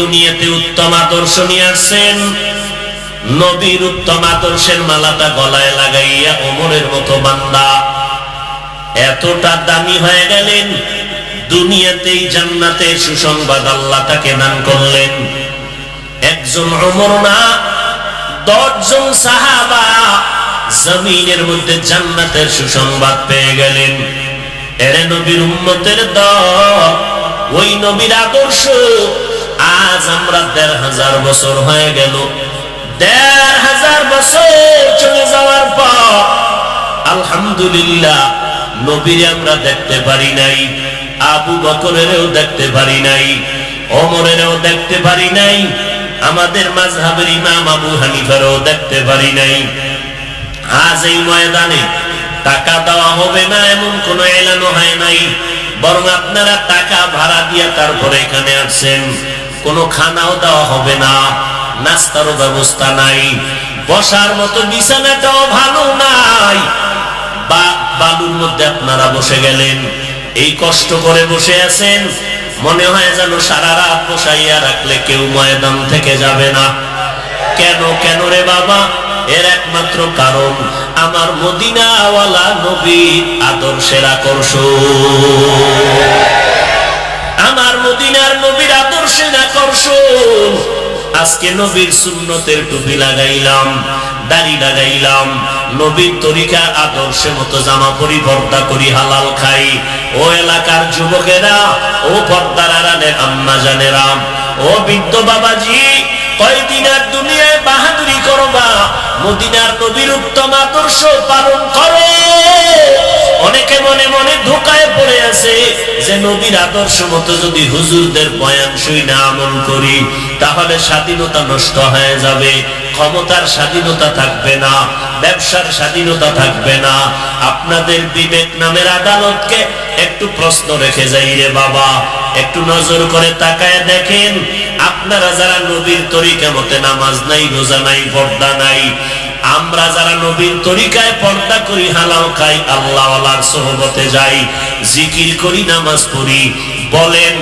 দুনিয়াতে উত্তম আদর্শ নিয়ে আসছেন। নবীর উত্তম আদর্শের মালাটা গলায় লাগাইয়া ওমরের মতো বান্দা এতটা দামি হয়ে গেলেন, দুনিয়াতেই জান্নাতের সুসংবাদ আল্লাহ তাকে দান করলেন। একজন ওমর না, 10 জন সাহাবা জমিনের মধ্যে জান্নাতের সুসংবাদ পেয়ে গেলেন। এরে নবীর উম্মতের দল, ওই নবীর আদর্শ আজ আমরা 1500 বছর হয়ে গেল। 1500 বছর চলে যাওয়ার পর আলহামদুলিল্লাহ নবীর আমরা দেখতে পারি নাই, আবু বকরেরও দেখতে পারি নাই, ওমরেরও দেখতে পারি নাই, আমাদের মাযহাবের ইমাম আবু হানিফারও দেখতে পারি নাই। আজ এই ময়দানে টাকা দেওয়া হবে না এমন কোন এলানো হয় নাই, বরং আপনারা টাকা ভাড়া দিয়ে তারপরে এখানে আসছেন। কোনো খানাও দেওয়া হবে না, নাস্তারও ব্যবস্থা নাই, বসার মতো বিছানাটাও ভালো নাই, বালুর মধ্যে আপনারা বসে গেলেন। এই কষ্ট করে বসে আছেন, মনে হয় যেন সারা রাত বসাইয়া রাখলে কেউ ময়দান থেকে যাবে না। কেন কেন রে বাবা? এর একমাত্র কারণ আমার মদিনাওয়ালা নবীর আদর্শের আকর্ষণ, আমার মদিনার নবীর আদর্শের আকর্ষণ। আজকে নবীর সুন্নতের টুপি লাগাইলাম, দাড়ি লাগাইলাম, নবীর তরিকা আদর্শের মতো জামা পরি, পর্দা করি, হালাল খাই। ও এলাকার যুবকেরা, ও পর্দার আড়ালের আম্মা জানেরা, ও বৃদ্ধ বাবাজি, কয়দিন আর দুনিয়ায় বাহাদুরি করবা? মদিনার নবীর উত্তম আদর্শ পালন করো। অনেকে মনে মনে ধোকায় পড়ে আছে যে নবীর আদর্শ মতো যদি হুজুরদের বয়ান শুই না আমল করি তাহলে স্বাধীনতা নষ্ট হয়ে যাবে, ক্ষমতার স্বাধীনতা থাকবে না, ব্যবসার স্বাধীনতা থাকবে না। আপনাদের বিবেক নামের আদালতকে একটু প্রশ্ন রেখে যাই রে বাবা, একটু নজর করে তাকায় দেখেন, আপনারা যারা নবীর তরিকা মতে নামাজ নাই, রোজা নাই, পর্দা নাই, আমরা যারা নবীর তরিকায় পর্দা করি, হালাল খাই, আল্লাহওয়ালার সোহবতে যাই, জিকির করি, নামাজ পড়ি, বলেন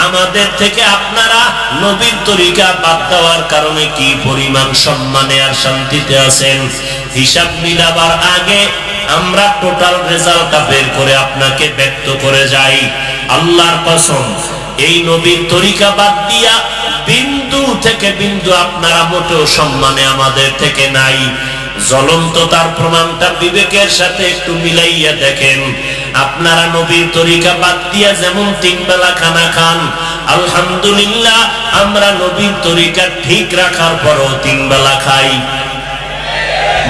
আমাদের থেকে আপনারা নবীর তরিকা বাদ দেওয়ার কারণে কি পরিমাণ সম্মানে আর শান্তিতে আছেন? হিসাব মিলাবার আগে আমরা টোটাল রেজাল্টটা বের করে আপনাকে ব্যক্ত করে যাই। আল্লাহর কসম, এই নবীর তরিকা বাদ দিয়া বিন্দু থেকে বিন্দু আপনারা মোটেও সম্মানে আমাদের থেকে নাই। জ্বলন্ত তার প্রমাণটা বিবেকের সাথে একটু মিলাইয়া দেখেন। আপনারা নবীর তরিকা বাদ দিয়া যেমন 3 বেলা খানা খান, আলহামদুলিল্লাহ আমরা নবীর তরিকা ঠিক রাখার পরও 3 বেলা খাই,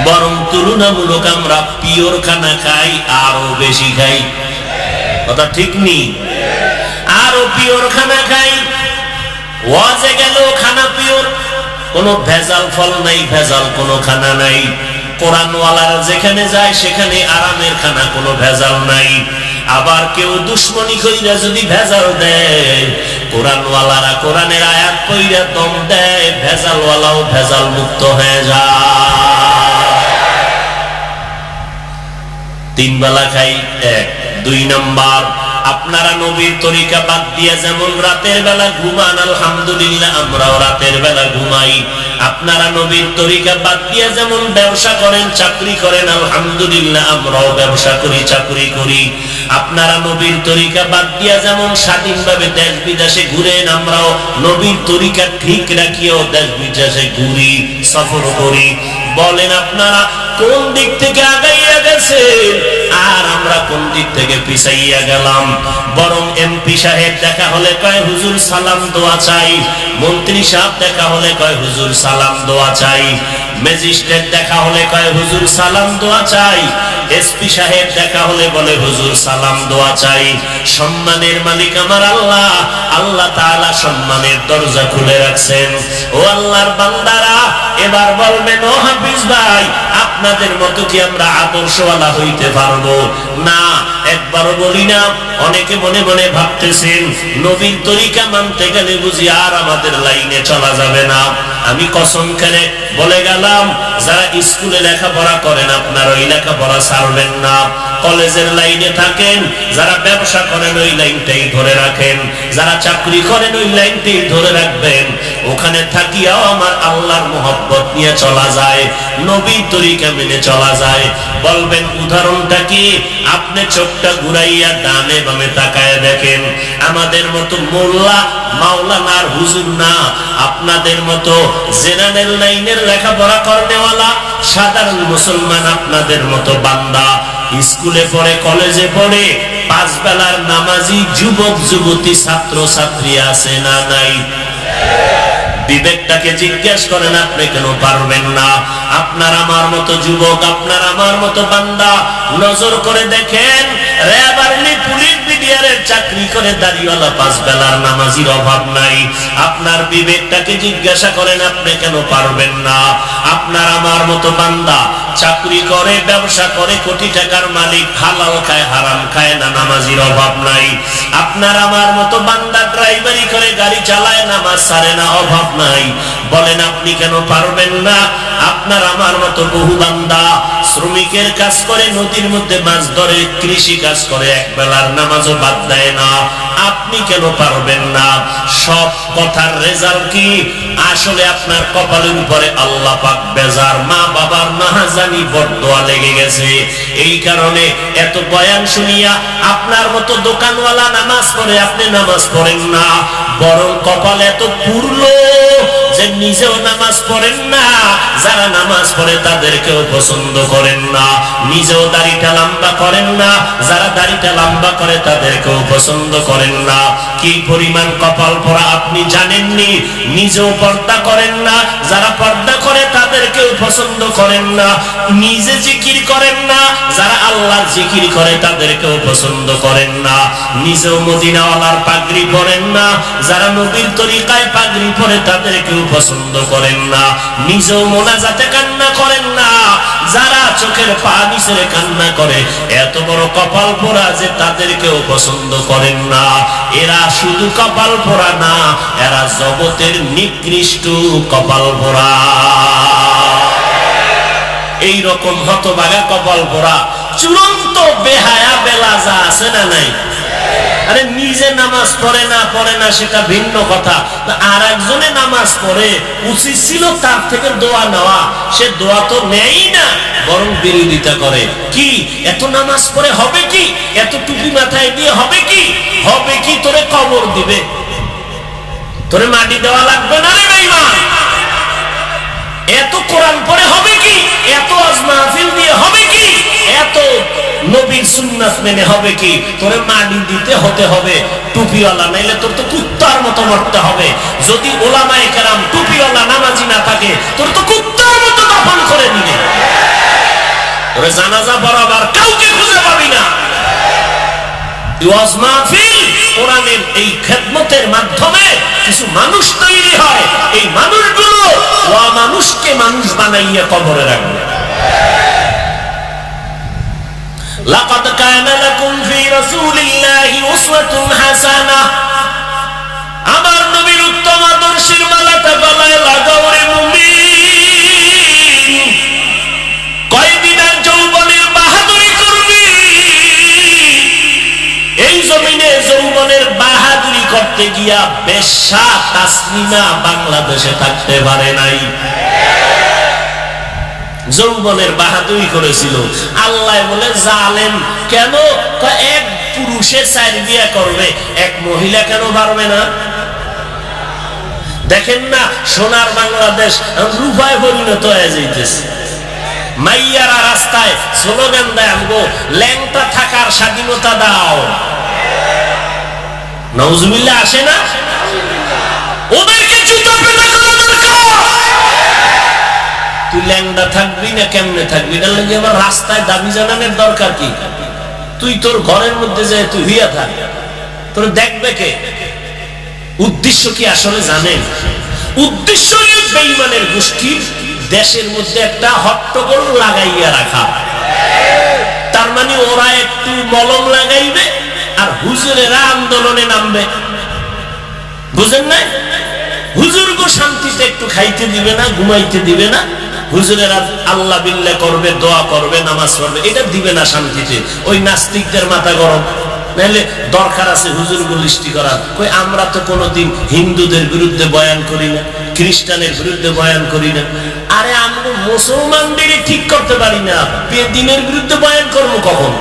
বরং তুলনামূলক আমরা পিওর খানা খাই, আরো বেশি খাই। কথা ঠিক নেই? আরো পিওর খানা খাই। ওয়াজে গেল খানা পিওর, কোনো ভেজাল ফল নাই, ভেজাল কোনো খানা নাই। কোরআনওয়ালারা যেখানে যায় সেখানে আরামের খানা, কোনো ভেজাল নাই। আবার কেউ দুশ্মনী কইরা যদি ভেজাল দেয়, কোরআনওয়ালারা কোরআনের আয়াত কইরা দম দেয়, ভেজালওয়ালাও ভেজাল মুক্ত হয়ে যায়। 3 বেলা খাই, 1। 2 নাম্বার, আপনারা নবীর তরিকা বাদ দিয়া যেমন রাতের বেলা ঘুমান, আলহামদুলিল্লাহ আমরাও রাতের বেলা ঘুমাই। আপনারা নবীর তরিকা বাদ দিয়া যেমন ব্যবসা করেন, চাকরি করেন, আলহামদুলিল্লাহ আমরাও ব্যবসা করি, চাকরি করি। আপনারা নবীর তরিকা বাদ দিয়া যেমন স্বাধীনভাবে দেশ বিদেশে ঘুরেন, আমরাও নবীর তরিকা ঠিক রাখিও দেশ বিদেশে ঘুরি, সফর করি। বলেন আপনারা কোন দিক থেকে আগাইয়া গেছে আর আমরা কোন দিক থেকে পিছাইয়া গেলাম? বরং এমপি সাহেব দেখা হলে কয় হুজুর সালাম দোয়া চাই, মন্ত্রী সাহেব দেখা হলে কয় হুজুর সালাম দোয়া চাই, ম্যাজিস্ট্রেট দেখা হলে কয় হুজুর সালাম দোয়া চাই, এসপি সাহেব দেখা হলে বলে হুজুর সালাম দোয়া চাই। সম্মানের মালিক আমার আল্লাহ, আল্লাহ তাআলা সম্মানের দরজা খুলে রাখছেন। ও আল্লাহর বান্দারা, এবার বলবেন ও হাফিজ ভাই, আপনাদের মতো কি আমরা আদর্শওয়ালা হইতে পারবো? না, একবারও বলি না। অনেকে মনে মনে ভাবতেছেন নবীর তরিকা মানতে গেলে বুঝি আর আমাদের লাইনে চলা যাবে না। আমি কসম করে বলে গেলাম, যারা স্কুলে লেখাপড়া করেন আপনারা ওই লেখাপড়া ছাড়বেন না। কলেজের লাইনে থাকেন, যারা ব্যবসা করেন ওই লাইনটাই ধরে রাখেন, যারা চাকরি করেন ওই লাইনটাই ধরে রাখবেন। ওখানে থাকিয়াও আমার আল্লাহর মোহব্বত নিয়ে চলা যায়, নবীর তরিকা মেনে চলা যায়। বলবেন উদাহরণটা কি? আপনি চোখটা ঘুরাইয়া ডানে বামে তাকায় দেখেন, আমাদের মতো মোল্লা মাওলানার হুজুর না, আপনাদের মতো জেনারেল লাইনের লেখাপড়া করনেওয়ালা সাধারণ মুসলমান, আপনাদের মতো বান্দা, স্কুলে পড়ে কলেজে পড়ে 5 বেলার নামাজি যুবক যুবতী ছাত্র ছাত্রী আছে না নাই? বিবেকটাকে জিজ্ঞেস করেন, আপনি কেন পারবেন না? আপনার আমার মতো যুবক, আপনার আমার মতো বান্দা, নজর করে দেখেন, র্যাব আর্মি পুলিশ বিডিআরের চাকরি করে দাড়িওয়ালা 5 বেলার নামাজির অভাব নাই। আপনার বিবেকটাকে জিজ্ঞাসা করেন, আপনি কেন পারবেন না? আপনার আমার মতো বান্দা চাকরি করে, ব্যবসা করে, কোটি টাকার মালিক, হালাল খায় হারাম খায় না, নামাজির অভাব নাই। আপনার আমার মতো বান্দা ড্রাইভারি করে, গাড়ি চালায়, নামাজ ছাড়ে না, অভাব নাই। বলেন আপনি কেন পারবেন না? আপনার আমার মতো বহু বান্দা শ্রমিকের কাজ করে, নদীর মধ্যে মাছ ধরে, কৃষি কাজ করে, এক বেলার নামাজও বাদ দেয় না। আপনি কেন পারবেন না? সব কথার রেজাল্ট কি? আসলে আপনার কপালের উপরে আল্লাহ পাক বেজার, মা বাবার নাহাজানি বদদোয়া লেগে গেছে। এই কারণে এত বয়ান শুনিয়া আপনার মতো দোকানওয়ালা নামাজ পড়ে, আপনি নামাজ পড়েন না, বরং কপাল এত পুরলো যে নিজেও নামাজ পড়েন না, যারা নামাজ পড়ে তাদেরকেও পছন্দ করেন না, নিজেও দাড়িটা লম্বা করেন না, যারা দাড়িটা লম্বা করে তাদেরকেও পছন্দ করেন না। কি পরিমাণ কপাল পোড়া আপনি জানেননি? নিজেও পর্দা করেন না, যারা পর্দা করে তাদেরকেও পছন্দ করেন না, নিজে জিকির করেন না, যারা আল্লাহর জিকির করে তাদেরকেও পছন্দ করেন না, নিজেও মদিনাওয়ালার পাগড়ি পরেন না, যারা নবীর তরিকায় পাগড়ি পরে তাদেরকেও পছন্দ করেন না, নিজেও মোনাজাতে কান্না করেন না, যারা চোখের পানি ছেড়ে কান্না করে, এত বড় কপাল পোড়া যে তাদেরকেও পছন্দ করেন না। এরা শুধু কপাল পোড়া না, এরা জগতের নিকৃষ্ট কপাল পোড়া। এই রকম হতভাগা কপাল পোড়া চূড়ান্ত বেহায়া বেলাজা আছে না নাই? আরে নিজে নামাজ পড়ে না সেটা ভিন্ন কথা, আর একজনে নামাজ পড়ে, উচিত ছিল তার থেকে দোয়া নেওয়া, সে দোয়া তো নেই না, বরং বিরোধিতা করে। কি এত নামাজ পড়ে হবে কি? এত টুপি মাথায় দিয়ে হবে কি? হবে কি? তোরে কবর দিবে, তোরে মাটি দেওয়া লাগবে না রে বেঈমান। এত কোরআন পড়ে হবে কি? এত ওয়াজ মাহফিল দিয়ে হবে কি? এত নবীর সুন্নাত মেনে হবে কি? তোরে মাটি দিতে হতে হবে টুপিওয়ালা, নাইলে তোর তো কুত্তার মতো মরতে হবে। যদি ওলামায়ে কেরাম টুপিওয়ালা নামাজি না থাকে, তোর তো কুত্তার মতো দাফন করে দিবে। তোরে জানাজা বরাবর কাউকে খুঁজে পাবি না। ওয়াজ মাহফিল কোরআনের এই খেদমতের মাধ্যমে কিছু মানুষ তৈরি হয়, এই মানুষগুলো মানুষকে মানুষ বানাইয়া কবরে রাখবে। লাকাদ কানা লাকুম ফি রাসূলিল্লাহি উসওয়াতুন হাসানাহ, আমার নবীর উত্তম আদর্শের মালাটা গলায় লাগাও রে মুমিন। কয়দিন আর যৌবনের বাহাদুরি করবি? এই জমিনে যৌবনের বাহাদুরি করতে গিয়া বেশ্যা তাসলিমা বাংলাদেশে থাকতে পারে নাই। যৌবনের বাহাদুরি করেছিল। আল্লাহ বলে জালেম কেন? এক পুরুষে 4 বিয়ে করবে, এক মহিলা কেন পারবে না? দেখেন না সোনার বাংলাদেশ রূপায় পরিণত হয়ে যাইতেছে। মাইয়ারা রাস্তায় স্লোগান দেয়, আমগো ল্যাংটা থাকার স্বাধীনতা দাও। নাউজুবিল্লাহ আসে না? ওদেরকে জুতা পেটা করা দরকার। তুই ল্যাংটা থাকবি না কেমনে থাকবি? এটার লাগে আবার রাস্তায় দাবি জানানোর দরকার কি? তুই তোর ঘরের মধ্যে যায় তুই হইয়া থাক, তোর দেখবে কে? উদ্দেশ্য কি আসলে জানেন? উদ্দেশ্য বেঈমানের গোষ্ঠীর দেশের মধ্যে একটা হট্টগোল লাগাইয়া রাখা। তার মানে ওরা একটু মলম লাগাইবে আর হুজুরেরা আন্দোলনে নামবে। বুঝেন না? হুজুর গো শান্তিতে একটু খাইতে দিবে না, ঘুমাইতে দিবে না, হুজুরেরা আল্লাহ বিল্লাহ করবে, দোয়া করবে, নামাজ পড়বে, এটা দিবে না শান্তিতে। ওই নাস্তিকদের মাথা গরম, নাহলে দরকার আছে হুজুর বলিষ্টি করা। কই আমরা তো কোনোদিন হিন্দুদের বিরুদ্ধে বয়ান করি না, খ্রিস্টানের বিরুদ্ধে বয়ান করি না। আরে আমরা মুসলমানদের ঠিক করতে পারি না, বেদিনের বিরুদ্ধে বয়ান করবো কখন?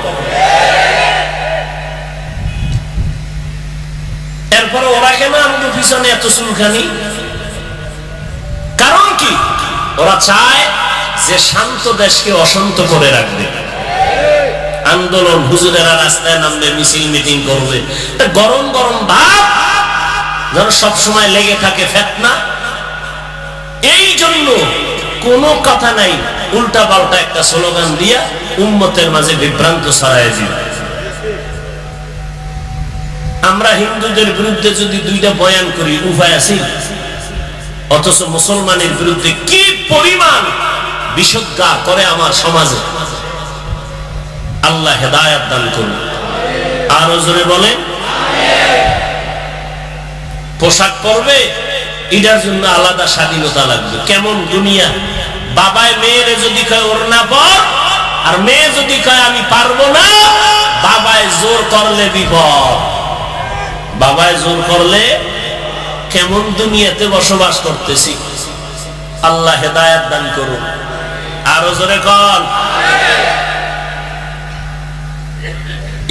এরপরে ওরা কেন আমাদের পিছনে এত চুলখানি? কারণ কি? ওরা চায় যে শান্ত দেশকে অশান্ত করে রাখবে। আন্দোলন, হুজুরেরা রাস্তায় নামবে, মিছিল মিটিং করবে, গরম গরম ভাব যেন সবসময় লেগে থাকে ফিতনা। এই জন্য কোনো কথা নাই, উল্টা পাল্টা একটা স্লোগান দিয়া উম্মতের মাঝে বিভ্রান্ত ছড়ায় দিবে। আমরা হিন্দুদের বিরুদ্ধে যদি দুইটা বয়ান করি উপায় আছে, অথচ মুসলমানের বিরুদ্ধে কি পরিমাণ বিশুদ্ধা করে আমার সমাজে। আল্লাহ হেদায়েত দান করুন। আরো জোরে বলেন। পোশাক পরবে, এটার জন্য আলাদা স্বাধীনতা লাগবে। কেমন দুনিয়া! বাবায় মেয়েরে যদি কয় ওড়না পর, আর মেয়ে যদি কয় আমি পারবো না, বাবায় জোর করলে বিপদ। বাবায় জোর করলে কেমন দুনিয়াতে বসবাস করতেছি। আল্লাহ হেদায়েত দান করুন। আরো জোরে কর।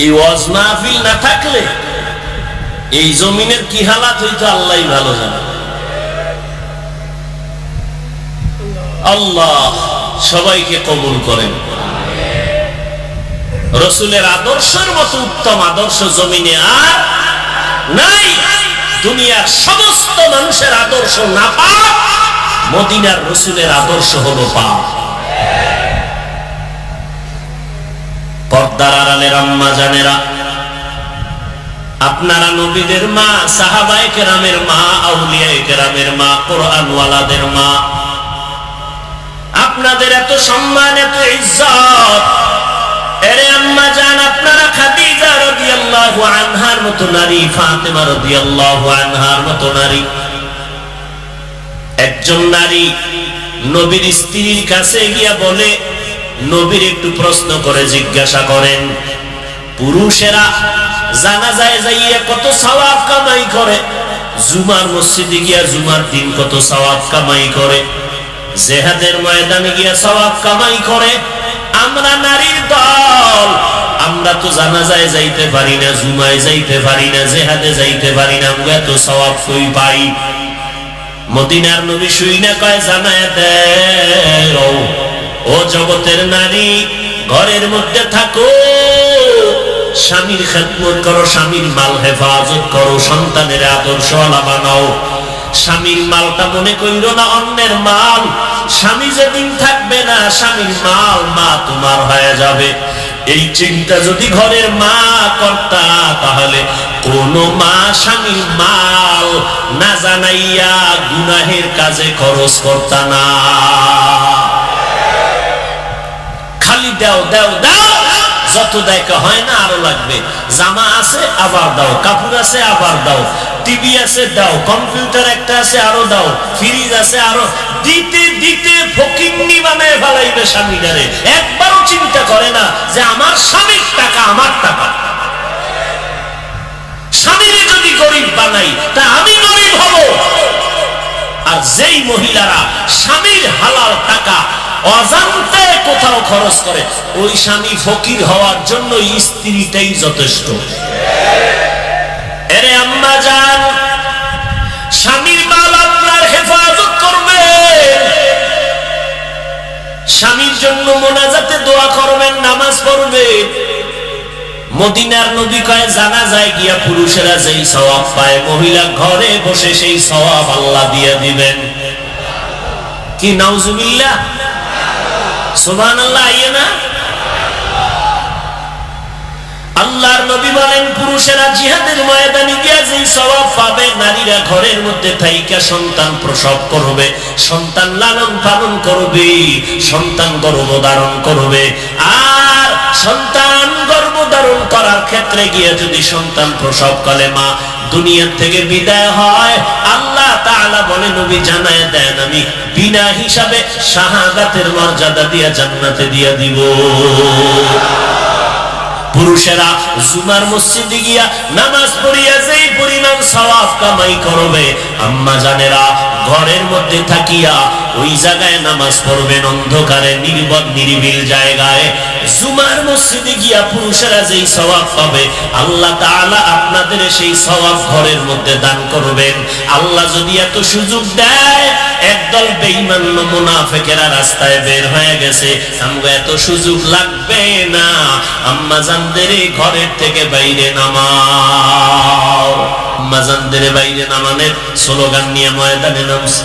এই ওয়াজ মাহফিল না থাকলে এই জমিনের কি হালাত হইতো আল্লাহই ভালো জানে। আল্লাহ সবাইকে কবুল করেন। রাসূলের আদর্শের মতো উত্তম আদর্শ জমিনে আর নাই। দুনিয়ার সমস্ত মানুষের আদর্শ না পাক, মদিনার রাসূলের আদর্শ হলো পাক। পর্দার আড়ালের আম্মা জানেরা, আপনারা নবীদের মা, সাহাবায়ে কেরামের মা, আউলিয়ায়ে কেরামের মা, কোরআন ওয়ালাদের মা। আপনাদের এত সম্মান, এত ইজ্জত। এরে আম্মা জান, আপনারা খাদিজা রাদিয়াল্লাহু আনহার মতো নারী, ফাতেমা রাদিয়াল্লাহু আনহার মতো নারী। একজন নারী নবীর স্ত্রীর কাছে গিয়া বলে, নবীর একটু প্রশ্ন করে জিজ্ঞাসা করেন, পুরুষেরা জানাজায় যাইয়া কত সওয়াব কামাই করে, জুমার মসজিদে গিয়া জুমার দিন কত সওয়াব কামাই করে, জিহাদের ময়দানে গিয়া সওয়াব কামাই করে, আমরা নারীর দল, আমরা তো জানাজায় যাইতে পারি না, জুমায় যাইতে পারি না, জিহাদে যাইতে পারি না, আমরা তো সওয়াব কই পাই? মদিনার নবী শুইনা কয়, জানায়া দেও ও জগতের নারী, ঘরের মধ্যে থাকো, স্বামীর খেদমত করো, স্বামীর মাল হেফাজত করো, সন্তানের আদর্শওয়ালা বানাও। স্বামীর মালটা মনে কইরো না অন্যের মাল। স্বামী যেদিন থাকবে না, স্বামীর মাল মা তোমার হয়ে যাবে। এই চিন্তা যদি ঘরের মা করতা, তাহলে কোন মা স্বামীর মাল না জানাইয়া গুনাহের কাজে খরচ করতা না। খালি দাও দাও দাও, যত দেখা হয় না আরো লাগবে। জামা আছে আবার দাও, কাপড় আছে আবার দাও, টিভি আছে দাও, কম্পিউটার একটা আছে আরো দাও, ফ্রিজ আছে আরো। দিতে দিতে ফকিন্নি বানায় ফেলাইবে স্বামীটারে। একবারও চিন্তা করে না যে আমার স্বামীর টাকা আমার টাকা। স্বামীরে যদি গরিব বানাই, তা আমি গরিব হব। আর যেই মহিলারা স্বামীর হালাল টাকা অজান্তে কোথাও খরচ করে, ওই স্বামী ফকির হওয়ার জন্য স্ত্রীটাই যথেষ্ট। এরে আম্মা জান, স্বামীর মাল আপনার হেফাজত করবে, স্বামীর জন্য মোনাজাতে দোয়া করবেন, নামাজ পড়বেন। মদিনার নবী কয়, জানা যায় গিয়া পুরুষেরা যেই সওয়াব পায়, মহিলা ঘরে বসে সেই সওয়াব আল্লাহ দিয়ে দিবেন। কি নাউজুবিল্লাহ, সুবহানাল্লাহ। আইয়ে না? আল্লাহর নবী বলেন, পুরুষেরা জিহাদের ময়দানে গিয়া যেই সওয়াব পাবে, নারীরা ঘরের মধ্যে থাইকা সন্তান প্রসব করবে, সন্তান লালন পালন করবে, সন্তান গর্ভধারণ করবে। আর সন্তান গর্ভধারণ করার ক্ষেত্রে গিয়ে যদি সন্তান প্রসব কালে মা দুনিয়া থেকে বিদায় হয়, আল্লাহ তাআলা বলে নবী জানায় দেন আমি বিনা হিসাবে শাহাদাতের মর্যাদা দিয়া জান্নাতে দিয়া দিব। পুরুষেরা জুমার মসজিদে গিয়া নামাজ পড়িয়া যেই পরিমাণ সওয়াব কামাই করবে, আম্মা জানেরা ঘরের মধ্যে থাকিয়া ওই জায়গায় নামাজ পড়বেন অন্ধকারে নির্বদ নিরিবিল জায়গায়। জুমার মসজিদে গিয়া পুরুষেরা যেই সওয়াব পাবে আল্লাহ তাআলা আপনাদের সেই সওয়াব ঘরের মধ্যে দান করবেন। আল্লাহ যদি এত সুযোগ দেয়, একদল বেঈমান মুনাফিকেরা রাস্তায় বের হয়ে গেছে, আমগো এত সুযোগ লাগবে না, আম্মা জানদের ঘরের থেকে বাইরে নামাও। আম্মা জানদের বাইরে নামানের স্লোগান নিয়ে ময়দানে নামছে।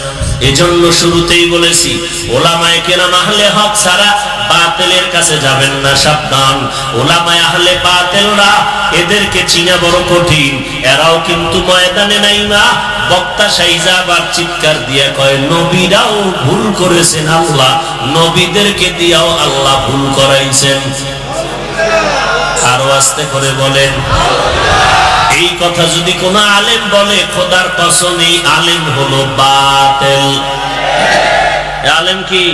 এজন্য শুরুতেই বলেছি ওলামায়ে কেরাম আহলে হক ছাড়া বাতিলের কাছে যাবেন না, সাবধান। ওলামায়ে আহলে বাতিলরা এদেরকে চিনা বড় কঠিন। এরাও কিন্তু ময়দানে নাইমা বক্তা সাইজা আবার চিৎকার দিয়ে কয় নবীরাও ভুল করেছেন, আল্লাহ নবীদেরকে দিয়াও আল্লাহ ভুল করাইছেন। আরো আস্তে করে বলেন। এই কথা যদি কোন আলেম বলে, খোদার কসম এই আলেম হলো বাতিল। আলেম কি?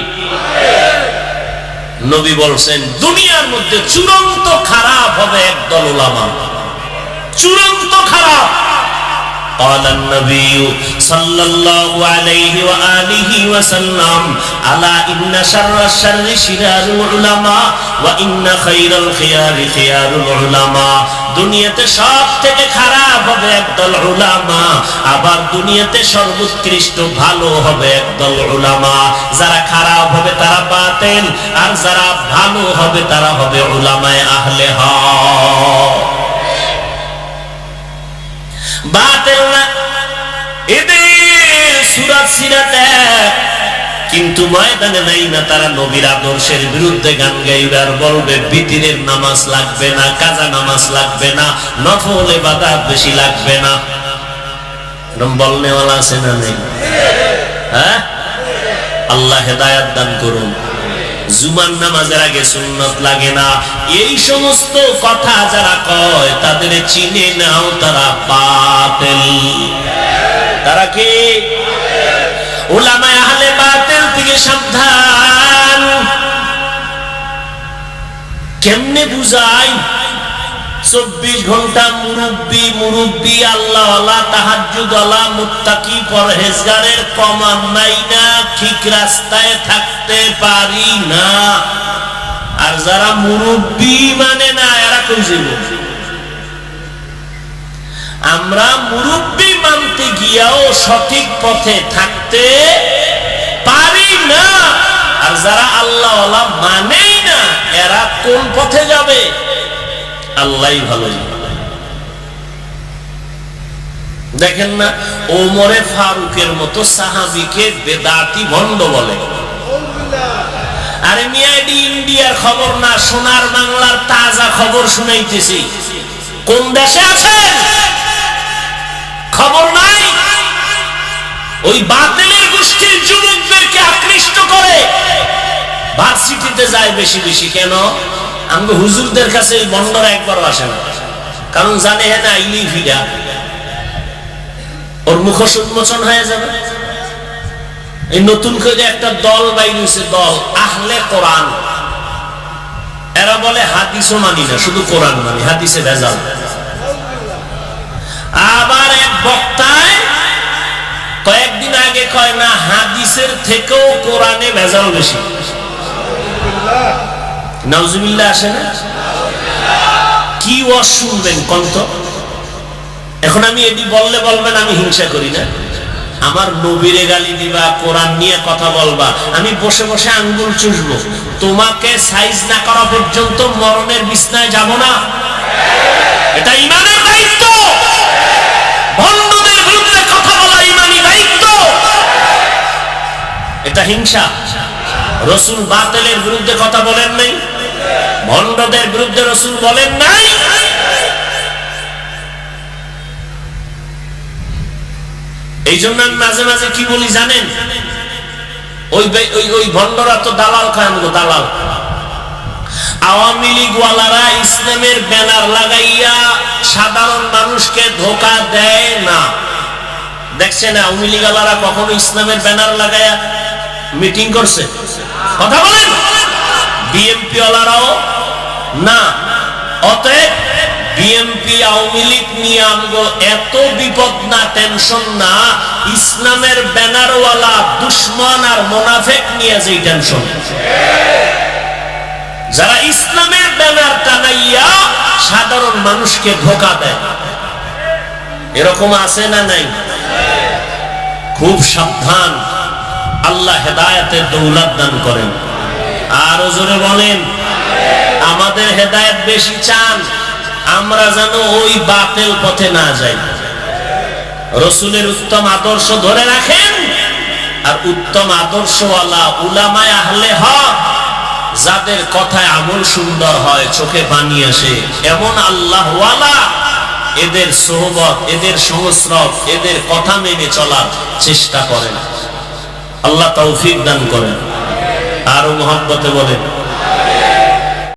নবী বলছেন দুনিয়ার মধ্যে চূড়ান্ত খারাপ হবে একদল উলামা, চূড়ান্ত খারাপ। قال النبي صلى الله عليه وآله وسلم ألا إن شر الشر شرار العلماء وإن خير الخيار خيار العلماء। দুনিয়াতে সব থেকে খারাপ হবে একদল উলামা, আবার দুনিয়াতে সর্বোৎকৃষ্ট ভালো হবে একদল উলামা। যারা খারাপ হবে তারা বাতিল, আর যারা ভালো হবে তারা হবে উলামায়ে আহলে হক। বাতিলরা এদের সুরাত সিরাত এক, কিন্তু ময়দানে নাই না। তারা নবীর আদর্শের বিরুদ্ধে গান গাইবে আর বলবে বিতিরের নামাজ লাগবে না, কাজা নামাজ লাগবে না, নফল ইবাদত বেশি লাগবে না। এরকম বলনেওয়ালা আছে না নেই? হ্যাঁ, আল্লাহ হেদায়েত দান করুন। জুমার নামাজের আগে সুন্নাত লাগে না, এই সমস্ত কথা যারা কয় তাদের চিনে নাও, তারা বাতিল। তারা কি? উলামায়ে আহলে বাতিল থেকে সাবধান। কেমনে বুঝাই? 24 ঘন্টা মুরব্বি আল্লাহওয়ালা তাহাজ্জুদওয়ালা মুত্তাকি পরহেজগারের কমান নাই না, ঠিক রাস্তায় থাকতে পারি না। আর যারা মুরব্বি মানে না এরা কই যাবে? আমরা মুরব্বি মানতে গিয়াও সঠিক পথে থাকতে পারি না। আর যারা আল্লাহওয়ালা মানেই না এরা কোন পথে যাবে? আল্লাহই ভালো জানে। দেখেন না, ওমরে ফারুকের মতো সাহাবীকে বেদাতি ভণ্ড বলে। আরে মিয়া, এটি ইন্ডিয়ার খবর না, সোনার বাংলার তাজা খবর শুনাইতেছি। কোন দেশে আছেন খবর নাই? ওই বাতিলের গোষ্ঠীর যুবকদেরকে আকৃষ্ট করে ভার্সিটিতে যায় বেশি বেশি। কেন? আমরা হুজুরদের কাছে এই বন্ডরা একবারও আসে না, কারণ জানে হ্যাঁ না আইলি ফিরা ওর মুখোশ উন্মোচন হয়ে যাবে। এই নতুন করে একটা দল বাইরেছে, দল আহলে কোরআন। এরা বলে হাদিসও মানি না, শুধু কোরআন মানি, হাদিসে ভেজাল। আবার এক বক্তায় কয়েকদিন আগে কয় না হাদিসের থেকেও কোরআনে ভেজাল বেশি। নাউজুবিল্লাহ আসে না? কি ওয়াজ শুনবেন কন্ত? এখন আমি এটি বললে বলবেন আমি হিংসা করি না। আমার নবীরে গালি দিবা, কোরআন নিয়ে কথা বলবা, আমি বসে বসে আঙ্গুল চুষবো। তোমাকে সাইজ না করা পর্যন্ত মরণের বিছনায় যাব না। এটা ঈমানের দায়িত্ব। ভণ্ডদের বিরুদ্ধে কথা বলা ঈমানি দায়িত্ব। এটা হিংসা। রাসূল বাতিলের বিরুদ্ধে কথা বলেন নাই, ভণ্ডদের বিরুদ্ধে রাসূল বলেন নাই। এই জন্য আমি মাঝে মাঝে কি বলি জানেন? ওই ভণ্ডরা তো দালাল খায়, আমাকে দালাল। আওয়ামী লীগ ওয়ালারা ইসলামের ব্যানার লাগাইয়া সাধারণ মানুষকে ধোঁকা দেয় না, দেখছেন আওয়ামী লীগ আলারা কখনো ইসলামের ব্যানার লাগায়া মিটিং করছে? কথা বলেন। বিএনপি আলারাও না। অতএব বিএনপি আওয়ামী লীগ নিয়ে আমগো এত বিপদ না, টেনশন না। ইসলামের ব্যানারওয়ালা দুশ্মন আর মুনাফিক নিয়ে যেই টেনশন। যারা ইসলামের ব্যানার টানাইয়া সাধারণ মানুষকে ধোঁকা দেয়, এরকম আছে না নাই? খুব সাবধান। আল্লাহ হেদায়েতের দৌলত দান করেন। আরো জোরে বলেন। আমাদের হেদায়েত বেশি চান, আমরা যেন ওই বাতিল পথে না যাই। রাসূলের উত্তম আদর্শ ধরে রাখেন, আর উত্তম আদর্শওয়ালা উলামায়ে আহলে হক যাদের কথায় আমল সুন্দর হয়, চোখে পানি আসে, এমন আল্লাহওয়ালা এদের সোহবত, এদের সংস্রব, এদের কথা মেনে চলার চেষ্টা করেন। আল্লাহ তৌফিক দান করেন। আরো মহব্বতে বলেন।